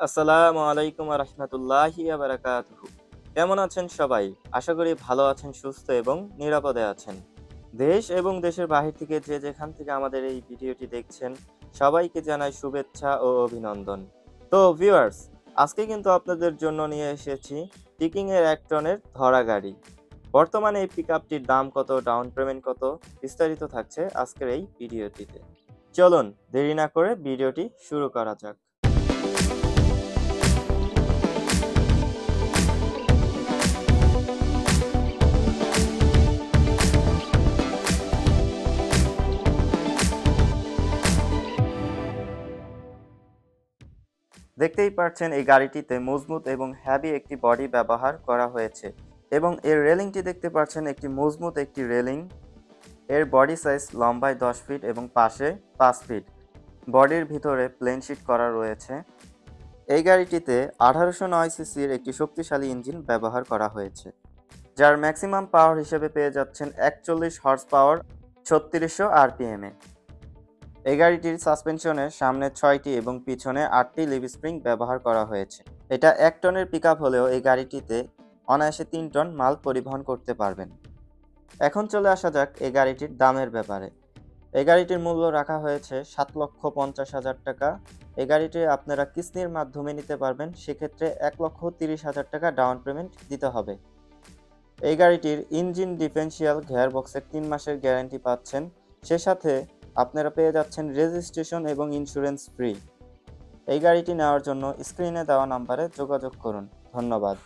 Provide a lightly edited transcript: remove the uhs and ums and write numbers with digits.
আসসালামু আলাইকুম ওয়া রাহমাতুল্লাহি ওয়া বারাকাতুহু। কেমন আছেন সবাই? আশা করি ভালো আছেন, সুস্থ এবং নিরাপদে আছেন। দেশ এবং দেশের বাহির থেকে যে যেখান থেকে আমাদের এই ভিডিওটি দেখছেন, সবাইকে জানাই শুভেচ্ছা ও অভিনন্দন। তো ভিউয়ার্স, আজকে কিন্তু আপনাদের জন্য নিয়ে এসেছি টিকিং এর ১ টনের ধরা গাড়ি। বর্তমানে এই পিকআপটির দাম কত, ডাউন পেমেন্ট কত, বিস্তারিত থাকছে আজকের এই ভিডিওটিতে। চলুন দেরি না করে ভিডিওটি শুরু করা যাক। দেখতেই পাচ্ছেন এই গাড়িটিতে মজবুত এবং হেভি একটি বডি ব্যবহার করা হয়েছে এবং এর রেলিংটি দেখতে পাচ্ছেন একটি মজবুত একটি রেলিং। এর বডি সাইজ লম্বায় 10 ফিট এবং পাশে 5 ফিট। বডির ভিতরে প্লেন শিট করা রয়েছে। এই গাড়িটিতে 1809 সিসির একটি শক্তিশালী ইঞ্জিন ব্যবহার করা হয়েছে, যার ম্যাক্সিমাম পাওয়ার হিসেবে পেয়ে যাচ্ছেন 41 হর্স পাওয়ার 3600 আরপিএমে। এই গাড়িটির সাসপেনশনের সামনে 6টি এবং পিছনে 8টি লিভ স্প্রিং ব্যবহার করা হয়েছে। এটা 1 টনের পিকআপ হলেও এই গাড়িটিতে অনায়াসে 3 টন মাল পরিবহন করতে পারবেন। এখন চলে আসা যাক এই গাড়িটির দামের ব্যাপারে। এই গাড়িটির মূল্য রাখা হয়েছে 7,50,000 টাকা। এই গাড়িটি আপনারা কিস্তির মাধ্যমে নিতে পারবেন, সেক্ষেত্রে 1,30,000 টাকা ডাউন পেমেন্ট দিতে হবে। এই গাড়িটির ইঞ্জিন ডিফারেন্সিয়াল গিয়ারবক্সের 3 মাসের গ্যারান্টি পাচ্ছেন। সে সাথে আপনারা পেয়ে যাচ্ছেন রেজিস্ট্রেশন এবং ইন্স্যুরেন্স ফ্রি। এই গাড়িটি নেওয়ার জন্য স্ক্রিনে দেওয়া নাম্বারে যোগাযোগ করুন। ধন্যবাদ।